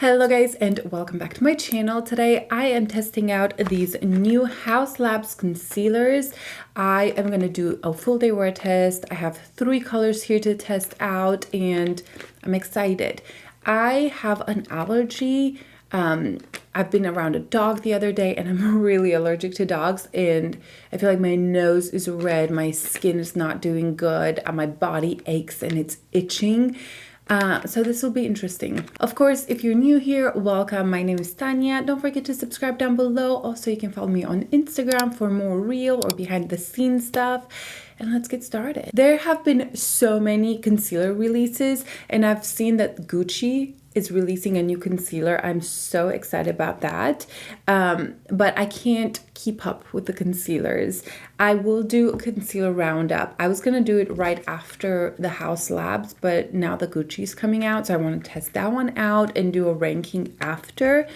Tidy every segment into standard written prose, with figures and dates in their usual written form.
Hello guys and welcome back to my channel. Today I am testing out these new Haus Labs concealers. I am going to do a full day wear test. I have 3 colors here to test out and I'm excited. I have an allergy. I've been around a dog the other day and I'm really allergic to dogs and I feel like my nose is red, my skin is not doing good, my body aches and it's itching. So this will be interesting. Of course, if you're new here, welcome. My name is Tania. Don't forget to subscribe down below. Also, you can follow me on Instagram for more real or behind the scenes stuff. And let's get started. There have been so many concealer releases and I've seen that Gucci is releasing a new concealer. I'm so excited about that. But I can't keep up with the concealers. I will do a concealer roundup. I was gonna do it right after the Haus Labs, but now the Gucci's coming out, so I want to test that one out and do a ranking after.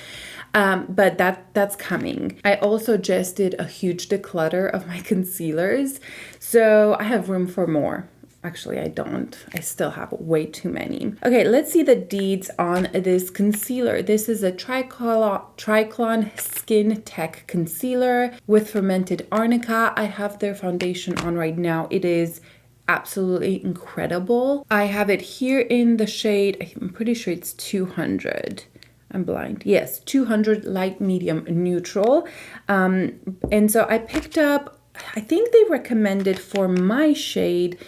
But that's coming. I also just did a huge declutter of my concealers, so I have room for more. Actually, I don't. I still have way too many. Okay, let's see the deeds on this concealer. This is a Triclone Skin Tech Concealer with fermented arnica. I have their foundation on right now. It is absolutely incredible. I have it here in the shade, I'm pretty sure it's 200. I'm blind. Yes, 200 light, medium, neutral. And so I picked up, I think they recommended for my shade,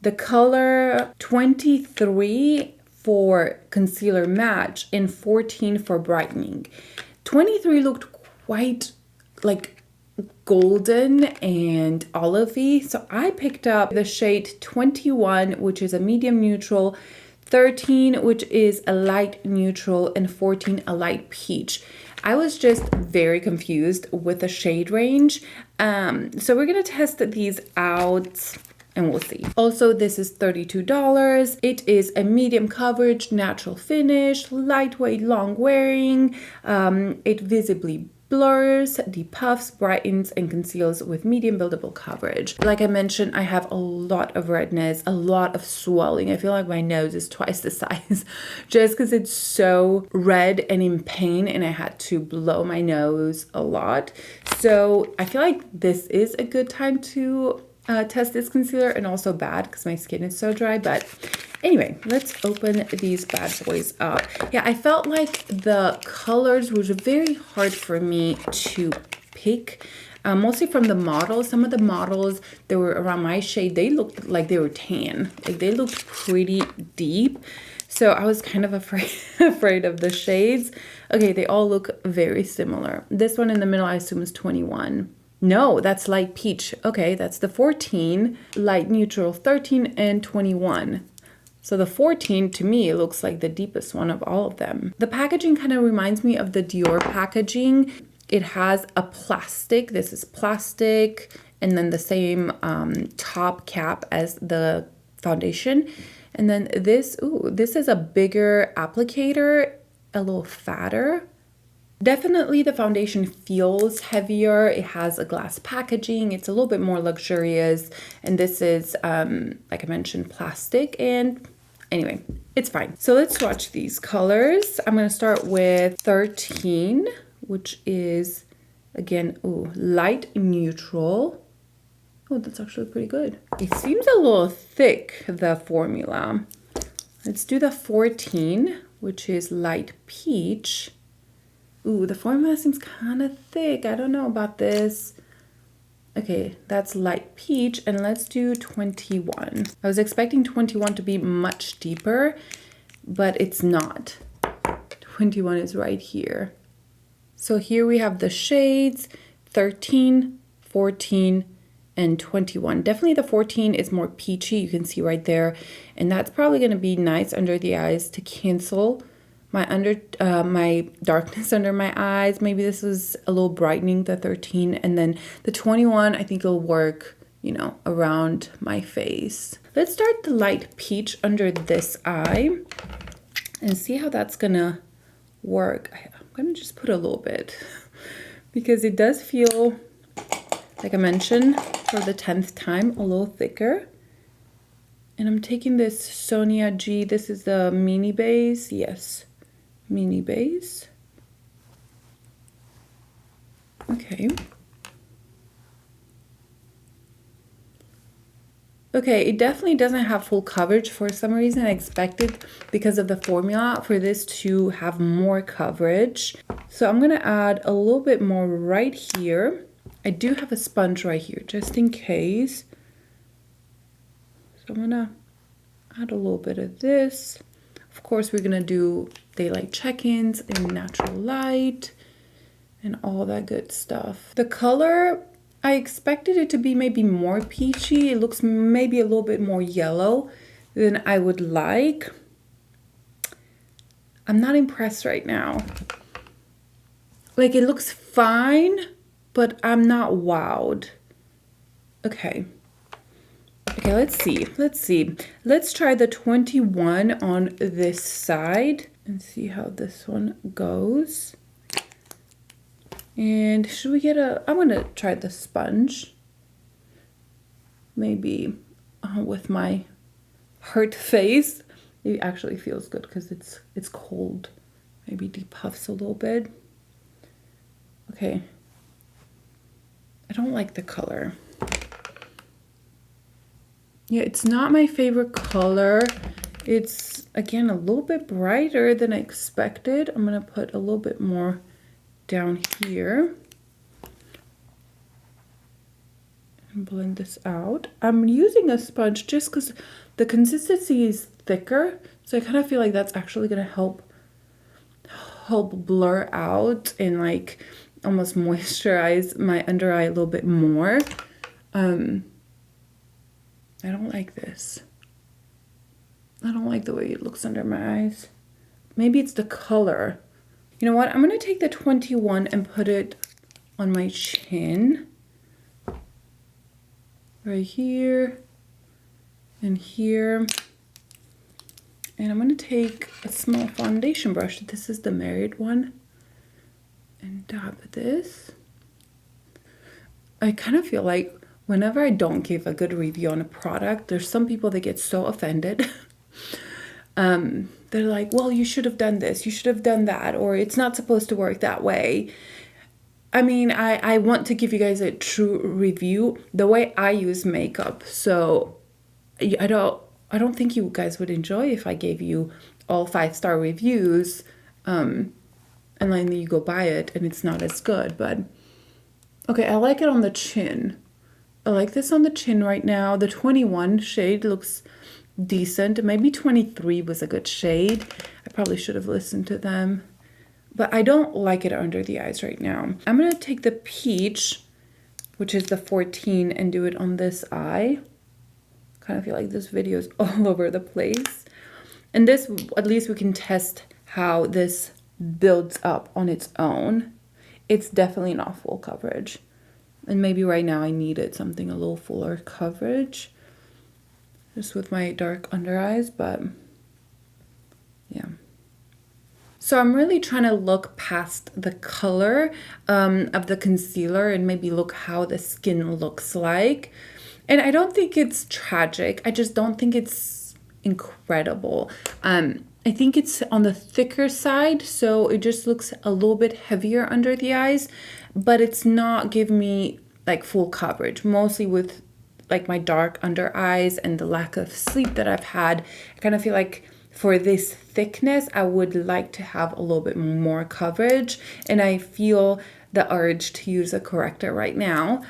the color 23 for concealer match and 14 for brightening. 23 looked quite like golden and olivey, so I picked up the shade 21, which is a medium neutral, 13, which is a light neutral, and 14, a light peach. I was just very confused with the shade range. So we're gonna test these out and we'll see. Also, this is $32. It is a medium coverage, natural finish, lightweight, long wearing. It visibly blurs, depuffs, brightens, and conceals with medium buildable coverage. Like I mentioned, I have a lot of redness, a lot of swelling. I feel like my nose is twice the size just because it's so red and in pain and I had to blow my nose a lot. So I feel like this is a good time to test this concealer, and also bad because my skin is so dry. But anyway, let's open these bad boys up. Yeah, I felt like the colors was very hard for me to pick, mostly from the models. Some of the models that were around my shade, they looked like they were tan. Like they looked pretty deep. So I was kind of afraid of the shades. Okay, they all look very similar. This one in the middle, I assume, is 21. No, that's light peach. Okay, that's the 14, light neutral 13, and 21. So the 14 to me looks like the deepest one of all of them. The packaging kind of reminds me of the Dior packaging. It has a plastic, this is plastic, and then the same top cap as the foundation. And then this, this is a bigger applicator, a little fatter. Definitely the foundation feels heavier. It has a glass packaging. It's a little bit more luxurious. And this is, like I mentioned, plastic. And anyway, it's fine. So let's swatch these colors. I'm going to start with 13, which is, again, light neutral. Oh, that's actually pretty good. It seems a little thick, the formula. Let's do the 14, which is light peach. Ooh, the formula seems kind of thick. I don't know about this. Okay, that's light peach, and let's do 21. I was expecting 21 to be much deeper, but it's not. 21 is right here. So here we have the shades 13, 14, and 21. Definitely the 14 is more peachy. You can see right there, and that's probably going to be nice under the eyes to cancel my darkness under my eyes. Maybe this is a little brightening, the 13, and then the 21 I think it'll work, you know, around my face. Let's start the light peach under this eye and see how that's gonna work. I'm gonna just put a little bit because it does feel, like I mentioned for the 10th time, a little thicker. And I'm taking this Sonia G, this is the mini base, yes. mini base. Okay. Okay, it definitely doesn't have full coverage. For some reason, I expected, because of the formula, for this to have more coverage. So I'm gonna add a little bit more right here. I do have a sponge right here, just in case. So I'm gonna add a little bit of this. Of course, we're gonna do daylight check-ins in natural light and all that good stuff. The color, I expected it to be maybe more peachy. It looks maybe a little bit more yellow than I would like. I'm not impressed right now. Like, it looks fine, but I'm not wowed. Okay. Okay, let's see. Let's try the 21 on this side and see how this one goes. And should we get I'm gonna try the sponge. Maybe with my hurt face. It actually feels good because it's cold. Maybe depuffs a little bit. Okay. I don't like the color. Yeah, it's not my favorite color. It's, again, a little bit brighter than I expected. I'm gonna put a little bit more down here and blend this out. I'm using a sponge just because the consistency is thicker, so I kind of feel like that's actually gonna help blur out and like almost moisturize my under eye a little bit more. I don't like this. I don't like the way it looks under my eyes. Maybe it's the color. You know what? I'm going to take the 21 and put it on my chin. Right here and here. And I'm going to take a small foundation brush. This is the Marriott one. And dab this. I kind of feel like whenever I don't give a good review on a product, there's some people that get so offended. They're like, well, you should have done this, you should have done that, or it's not supposed to work that way. I mean, I want to give you guys a true review the way I use makeup. So I don't think you guys would enjoy if I gave you all 5-star reviews, and then you go buy it and it's not as good. But okay, I like it on the chin. I like this on the chin right now. The 21 shade looks decent. Maybe 23 was a good shade. I probably should have listened to them. But I don't like it under the eyes right now. I'm going to take the peach, which is the 14, and do it on this eye. Kind of feel like this video is all over the place. And this, at least we can test how this builds up on its own. It's definitely not full coverage. And maybe right now I needed something a little fuller coverage, just with my dark under eyes, but yeah. So I'm really trying to look past the color of the concealer and maybe look how the skin looks like. And I don't think it's tragic. I just don't think it's incredible. I think it's on the thicker side, so it just looks a little bit heavier under the eyes, but it's not giving me like full coverage. Mostly with like my dark under eyes and the lack of sleep that I've had, I kind of feel like for this thickness, I would like to have a little bit more coverage, and I feel the urge to use a corrector right now.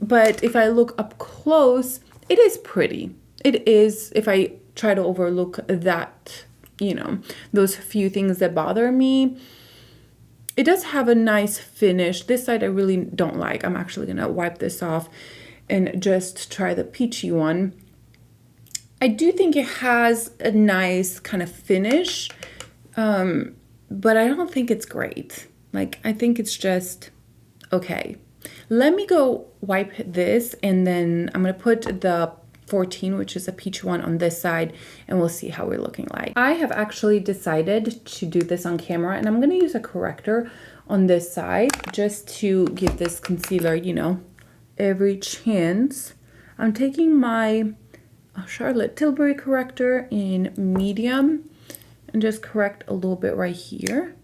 But if I look up close, it is pretty. It is, if I try to overlook that, you know, those few things that bother me. It does have a nice finish. This side I really don't like. I'm actually gonna wipe this off and just try the peachy one. I do think it has a nice kind of finish, but I don't think it's great. Like, I think it's just okay. Let me go wipe this, and then I'm gonna put the 14, which is a peach one, on this side, and we'll see how we're looking like. I have actually decided to do this on camera, and I'm gonna use a corrector on this side just to give this concealer, you know, every chance. I'm taking my Charlotte Tilbury corrector in medium, and and just correct a little bit right here,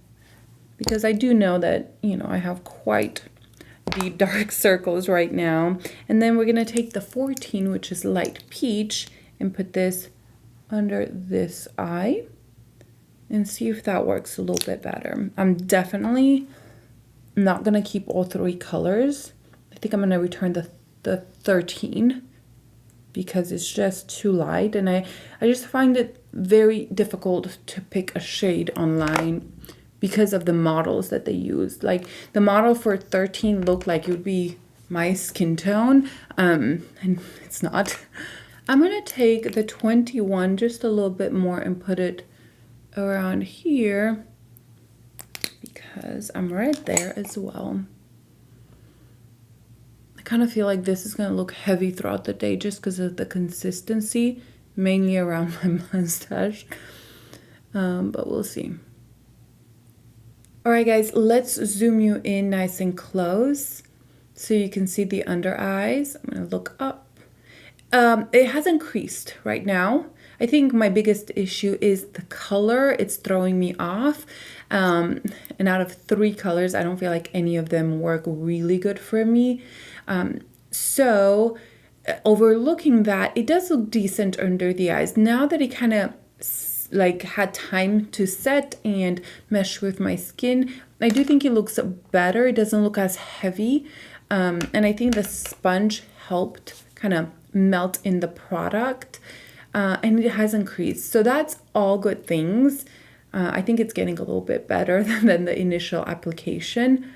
because I do know that, you know, I have quite deep dark circles right now. And then we're gonna take the 14, which is light peach, and put this under this eye and see if that works a little bit better. I'm definitely not gonna keep all three colors. I think I'm gonna return the 13 because it's just too light, and I just find it very difficult to pick a shade online because of the models that they use. Like the model for 13 looked like it would be my skin tone, and it's not. I'm gonna take the 21 just a little bit more and put it around here because I'm right there as well. I kind of feel like this is gonna look heavy throughout the day just because of the consistency, mainly around my mustache, but we'll see. All right, guys, let's zoom you in nice and close so you can see the under eyes. I'm gonna look up. It has increased right now. I think my biggest issue is the color. It's throwing me off. And out of 3 colors, I don't feel like any of them work really good for me. So overlooking that, it does look decent under the eyes. Now that it kind of like had time to set and mesh with my skin, I do think it looks better. It doesn't look as heavy. And I think the sponge helped kind of melt in the product, and it has increased. So that's all good things. I think it's getting a little bit better than the initial application,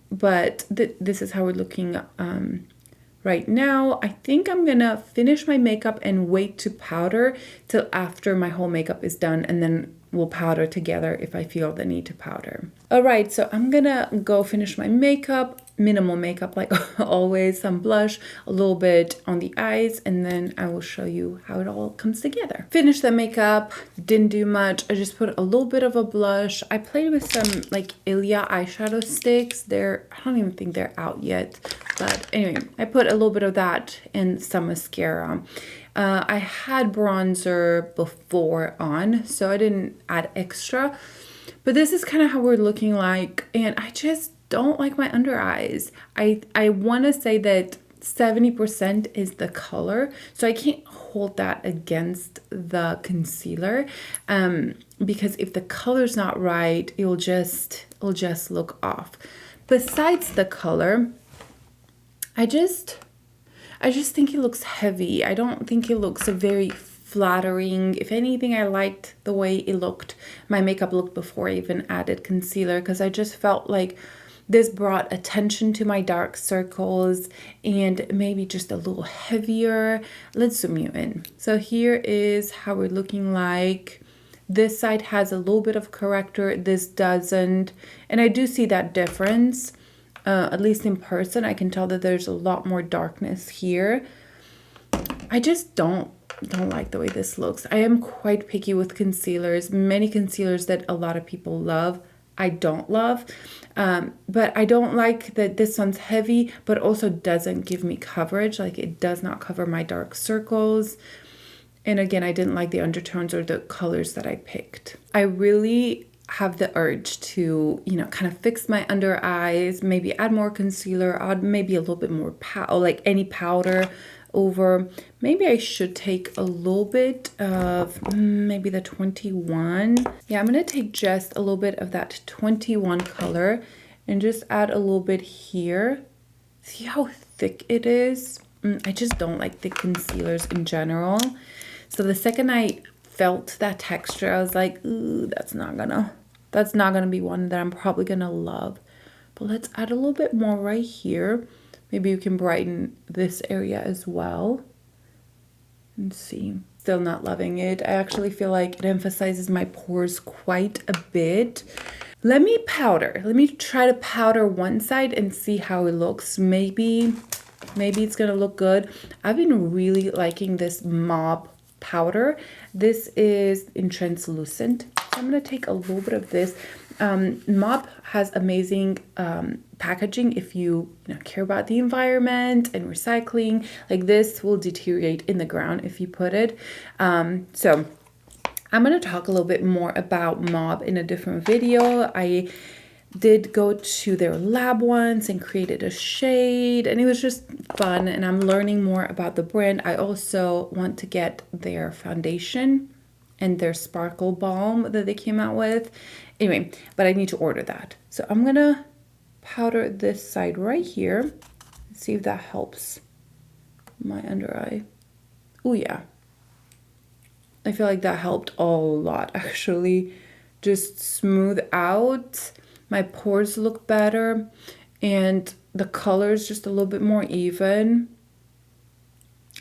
but this is how we're looking right now. I think I'm gonna finish my makeup and wait to powder till after my whole makeup is done, and then we'll powder together if I feel the need to powder. All right, so I'm gonna go finish my makeup, minimal makeup like always, some blush, a little bit on the eyes, and then I will show you how it all comes together. Finish the makeup, didn't do much. I just put a little bit of a blush. I played with some like Ilia eyeshadow sticks. I don't even think they're out yet, but anyway, I put a little bit of that and some mascara. I had bronzer before on, so I didn't add extra, but this is kind of how we're looking like, and I just don't like my under eyes. I want to say that 70% is the color, so I can't hold that against the concealer, because if the color's not right, it'll just look off. Besides the color, I just think it looks heavy. I don't think it looks very flattering. If anything, I liked the way it looked. My makeup looked before I even added concealer, because I just felt like this brought attention to my dark circles and maybe just a little heavier. Let's zoom you in. So here is how we're looking like. This side has a little bit of corrector, this doesn't. And I do see that difference. At least in person, I can tell that there's a lot more darkness here. I just don't like the way this looks. I am quite picky with concealers. Many concealers that a lot of people love, I don't love. But I don't like that this one's heavy, but also doesn't give me coverage. Like it does not cover my dark circles. And again, I didn't like the undertones or the colors that I picked. I really have the urge to, you know, kind of fix my under eyes, maybe add more concealer, add maybe a little bit more like any powder over. Maybe I should take a little bit of maybe the 21. Yeah, I'm gonna take just a little bit of that 21 color and just add a little bit here. See how thick it is? I just don't like thick concealers in general. So the second I felt that texture, I was like, ooh, that's not gonna be one that I'm probably gonna love. But let's add a little bit more right here. Maybe you can brighten this area as well. And see, still not loving it. I actually feel like it emphasizes my pores quite a bit. Let me powder. Let me try to powder one side and see how it looks. Maybe it's gonna look good. I've been really liking this Mob powder. This is in translucent. So I'm gonna take a little bit of this. Mob has amazing packaging if you care about the environment and recycling. Like this will deteriorate in the ground if you put it. So I'm going to talk a little bit more about Mauve in a different video. I did go to their lab once and created a shade, and it was just fun, and I'm learning more about the brand. I also want to get their foundation and their sparkle balm that they came out with. Anyway, but I need to order that. So I'm going to powder this side right here. See if that helps my under eye. Oh yeah. I feel like that helped a lot actually. Just smooth out. My pores look better and the color is just a little bit more even.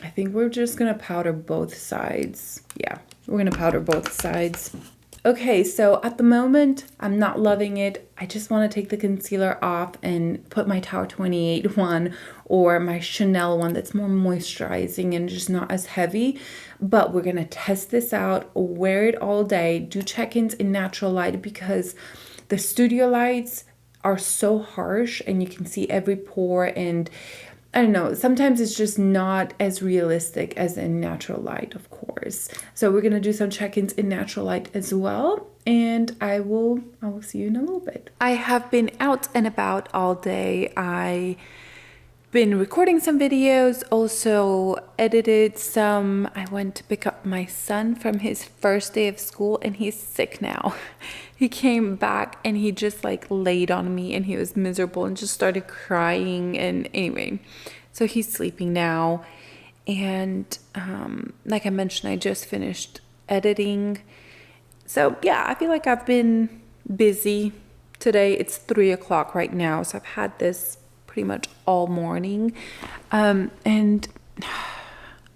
I think we're just gonna powder both sides. Yeah, we're gonna powder both sides. Okay, so at the moment, I'm not loving it. I just want to take the concealer off and put my Tower 28 one or my Chanel one that's more moisturizing and just not as heavy. But we're going to test this out, wear it all day, do check-ins in natural light because the studio lights are so harsh and you can see every pore, and I don't know, sometimes it's just not as realistic as in natural light, of course. So we're going to do some check-ins in natural light as well, and I will see you in a little bit. I have been out and about all day. I've been recording some videos, also edited some. I went to pick up my son from his first day of school and he's sick now. He came back and he just like laid on me and he was miserable and just started crying, and anyway, so he's sleeping now. And like I mentioned, I just finished editing. So yeah, I feel like I've been busy today. It's 3 o'clock right now, so I've had this pretty much all morning, and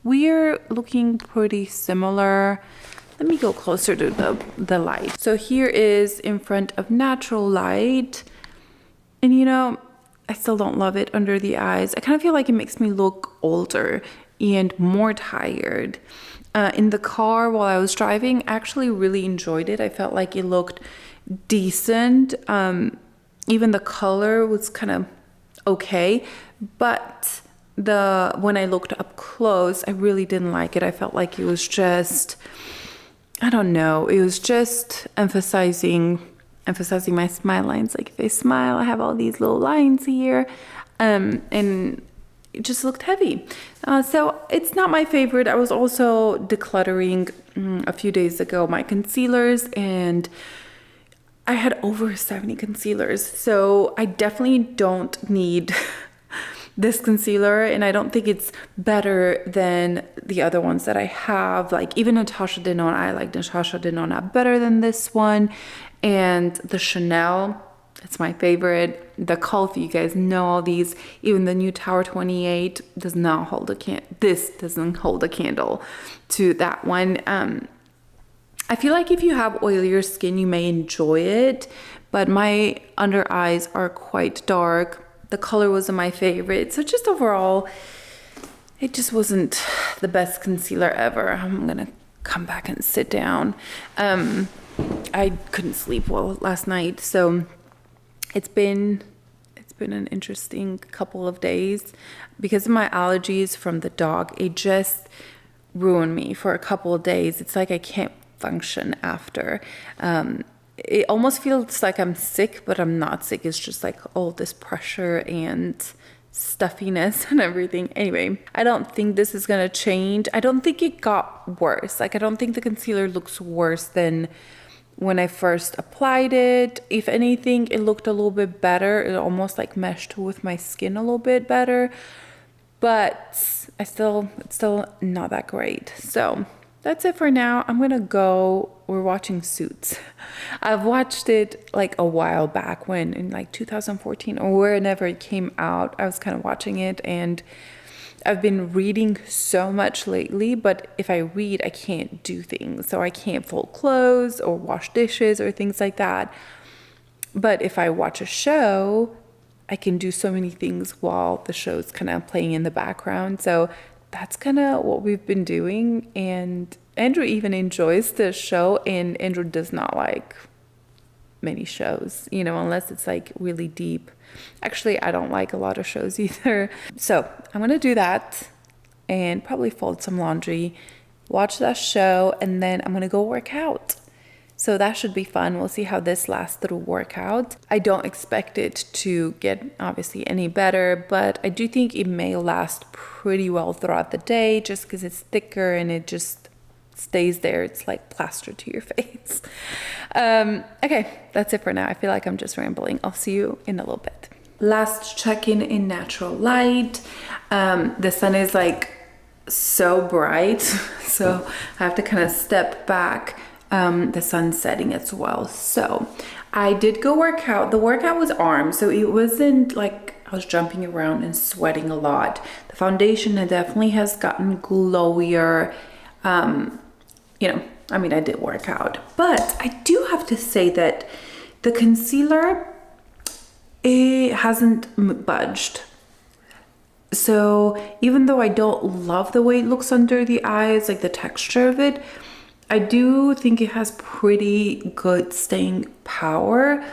we're looking pretty similar. Let me go closer to the light. So here is in front of natural light, and you know, I still don't love it under the eyes. I kind of feel like it makes me look older and more tired. In the car while I was driving, I actually really enjoyed it. I felt like it looked decent. Even the color was kind of okay, but when I looked up close, I really didn't like it. I felt like it was just, I don't know, it was just emphasizing my smile lines. Like if I smile, I have all these little lines here, and it just looked heavy. So it's not my favorite. I was also decluttering a few days ago my concealers, and I had over 70 concealers. So I definitely don't need this concealer, and I don't think it's better than the other ones that I have. Like even Natasha Denona, I like Natasha Denona better than this one. And the Chanel, it's my favorite. The Culf, you guys know all these. Even the new Tower 28 does not hold a candle. This doesn't hold a candle to that one. I feel like if you have oilier skin, you may enjoy it, but my under eyes are quite dark. The color wasn't my favorite. So just overall, it just wasn't the best concealer ever. I'm gonna come back and sit down. I couldn't sleep well last night, so it's been an interesting couple of days because of my allergies from the dog. It just ruined me for a couple of days. It's like I can't function after. It almost feels like I'm sick, but I'm not sick. It's just like all this pressure and stuffiness and everything. Anyway, I don't think this is gonna change. I don't think it got worse. Like I don't think the concealer looks worse than when I first applied it. If anything, it looked a little bit better. It almost like meshed with my skin a little bit better, but it's still not that great. So that's it for now. I'm gonna go. We're watching Suits. I've watched it like a while back, when in like 2014 or whenever it came out. I was kind of watching it, and I've been reading so much lately, but if I read, I can't do things. So I can't fold clothes or wash dishes or things like that. But if I watch a show, I can do so many things while the show's kind of playing in the background. So that's kind of what we've been doing. And Andrew even enjoys the show, and Andrew does not like many shows, you know, unless it's like really deep. Actually, I don't like a lot of shows either. So I'm gonna do that and probably fold some laundry watch that show, and then I'm gonna go work out. So that should be fun. We'll see how this lasts through workout. I don't expect it to get obviously any better, but I do think it may last pretty well throughout the day just because it's thicker and it just stays there. It's like plaster to your face. Okay, that's it for now. I feel like I'm just rambling. I'll see you in a little bit. Last check-in in natural light. The sun is like so bright, so I have to kind of step back. The sun's setting as well. So I did go work out. The workout was arms, so it wasn't like I was jumping around and sweating a lot. The foundation definitely has gotten glowier. You know, I mean, I did work out, but I do have to say that the concealer, it hasn't budged. So even though I don't love the way it looks under the eyes, like the texture of it, I do think it has pretty good staying power.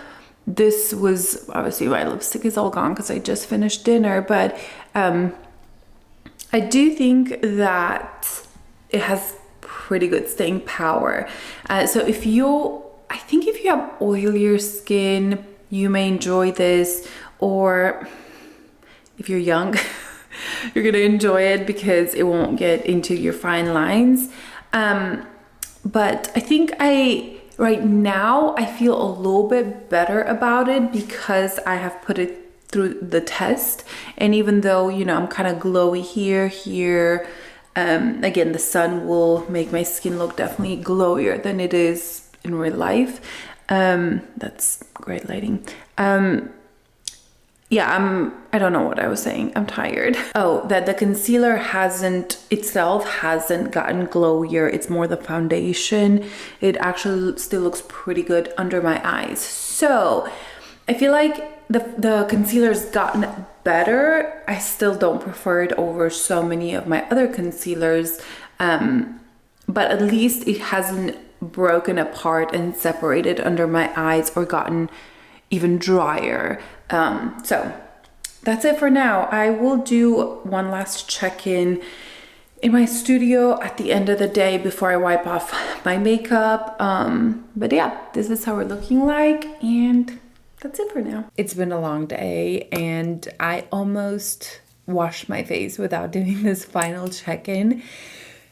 This was obviously, my lipstick is all gone because I just finished dinner, but I do think that it has pretty good staying power. So I think if you have oilier skin, you may enjoy this, or if you're young, you're gonna enjoy it because it won't get into your fine lines. But I think right now I feel a little bit better about it because I have put it through the test. And even though, you know, I'm kind of glowy here, again, the sun will make my skin look definitely glowier than it is in real life. That's great lighting. Yeah, I don't know what I was saying. I'm tired. Oh, that the concealer hasn't gotten glowier. It's more the foundation. It actually still looks pretty good under my eyes. So I feel like the concealer's gotten better. I still don't prefer it over so many of my other concealers. But at least it hasn't broken apart and separated under my eyes or gotten even drier. So that's it for now. I will do one last check-in in my studio at the end of the day before I wipe off my makeup. But yeah, this is how we're looking like, and that's it for now. It's been a long day and I almost washed my face without doing this final check-in.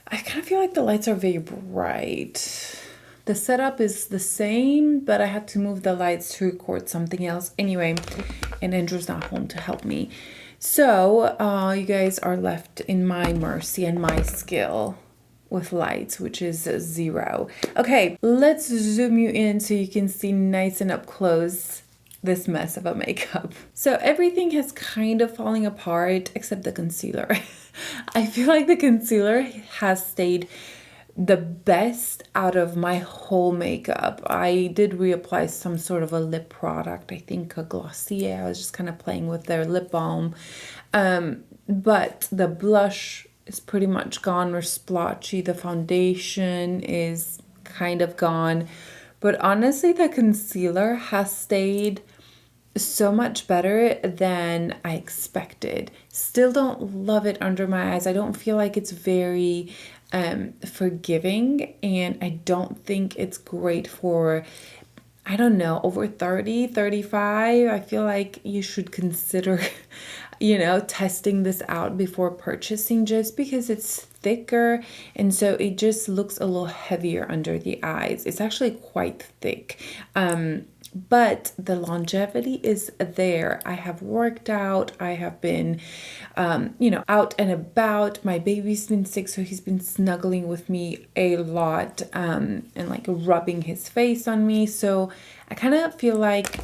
I kind of feel like the lights are very bright. The setup is the same, but I had to move the lights to record something else. Anyway, and Andrew's not home to help me. So you guys are left in my mercy and my skill with lights, which is 0. Okay, let's zoom you in so you can see nice and up close this mess of a makeup. So everything has kind of falling apart except the concealer. I feel like the concealer has stayed the best out of my whole makeup. I did reapply some sort of a lip product, I think a Glossier. I was just kind of playing with their lip balm. But the blush is pretty much gone or splotchy. The foundation is kind of gone. But honestly, the concealer has stayed so much better than I expected. Still don't love it under my eyes. I don't feel like it's very forgiving, and I don't think it's great for, I don't know, over 30, 35. I feel like you should consider, you know, testing this out before purchasing, just because it's thicker, and so it just looks a little heavier under the eyes. It's actually quite thick. But the longevity is there. I have worked out. I have been, you know, out and about. My baby's been sick, so he's been snuggling with me a lot, and like rubbing his face on me. So I kind of feel like,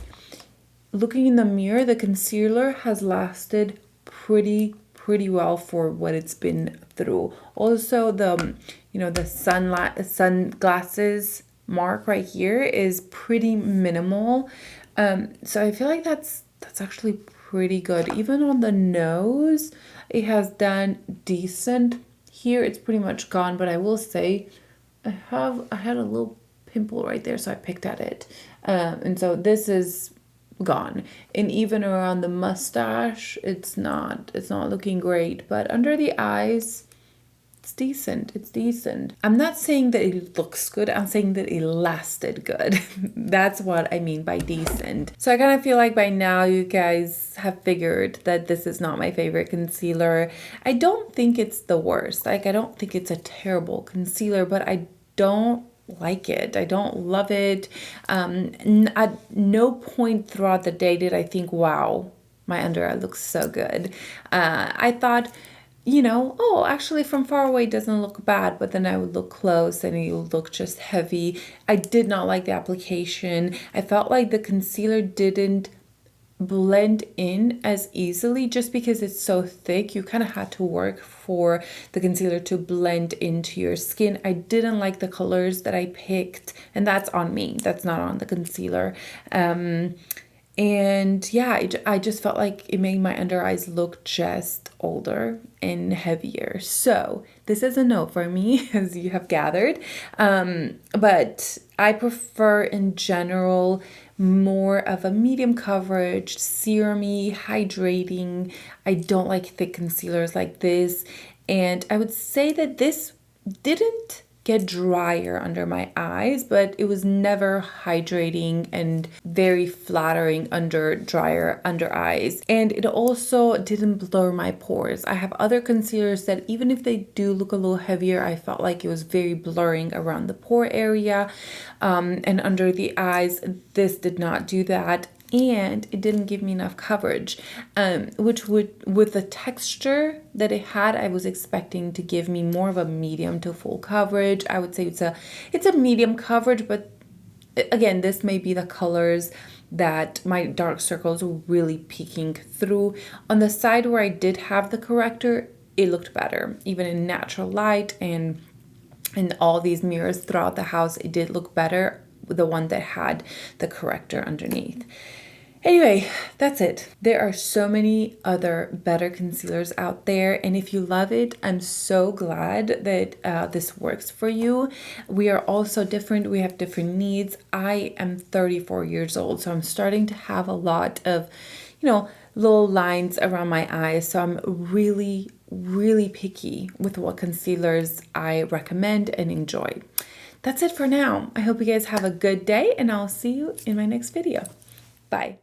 looking in the mirror, the concealer has lasted pretty well for what it's been through. Also, the, you know, the sunglasses mark right here is pretty minimal. So I feel like that's actually pretty good. Even on the nose, it has done decent. Here it's pretty much gone, but I will say I had a little pimple right there, so I picked at it. And so this is gone. And even around the mustache, it's not looking great, but under the eyes, It's decent. It's decent. I'm not saying that it looks good. I'm saying that it lasted good. That's what I mean by decent. So I kind of feel like by now you guys have figured that this is not my favorite concealer. I don't think it's the worst. Like, I don't think it's a terrible concealer, but I don't like it. I don't love it. At no point throughout the day did I think, wow, my under eye looks so good. I thought, you know, oh, actually from far away it doesn't look bad, but then I would look close and it would look just heavy. I did not like the application. I felt like the concealer didn't blend in as easily just because it's so thick. You kind of had to work for the concealer to blend into your skin. I didn't like the colors that I picked, and that's on me. That's not on the concealer. And yeah, I just felt like it made my under eyes look just older and heavier. So this is a no for me, as you have gathered. But I prefer in general more of a medium coverage, serumy, hydrating. I don't like thick concealers like this. And I would say that this didn't get drier under my eyes, but it was never hydrating and very flattering under drier under eyes. And it also didn't blur my pores. I have other concealers that even if they do look a little heavier, I felt like it was very blurring around the pore area and under the eyes. This did not do that. And it didn't give me enough coverage, which would, with the texture that it had, I was expecting to give me more of a medium to full coverage. I would say it's a medium coverage, but again, this may be the colors that my dark circles were really peeking through. On the side where I did have the corrector, it looked better, even in natural light and in all these mirrors throughout the house. It did look better, the one that had the corrector underneath. Anyway, that's it. There are so many other better concealers out there, and if you love it, I'm so glad that this works for you. We are all so different. We have different needs. I am 34 years old, so I'm starting to have a lot of, you know, little lines around my eyes. So I'm really, really picky with what concealers I recommend and enjoy. That's it for now. I hope you guys have a good day, and I'll see you in my next video. Bye.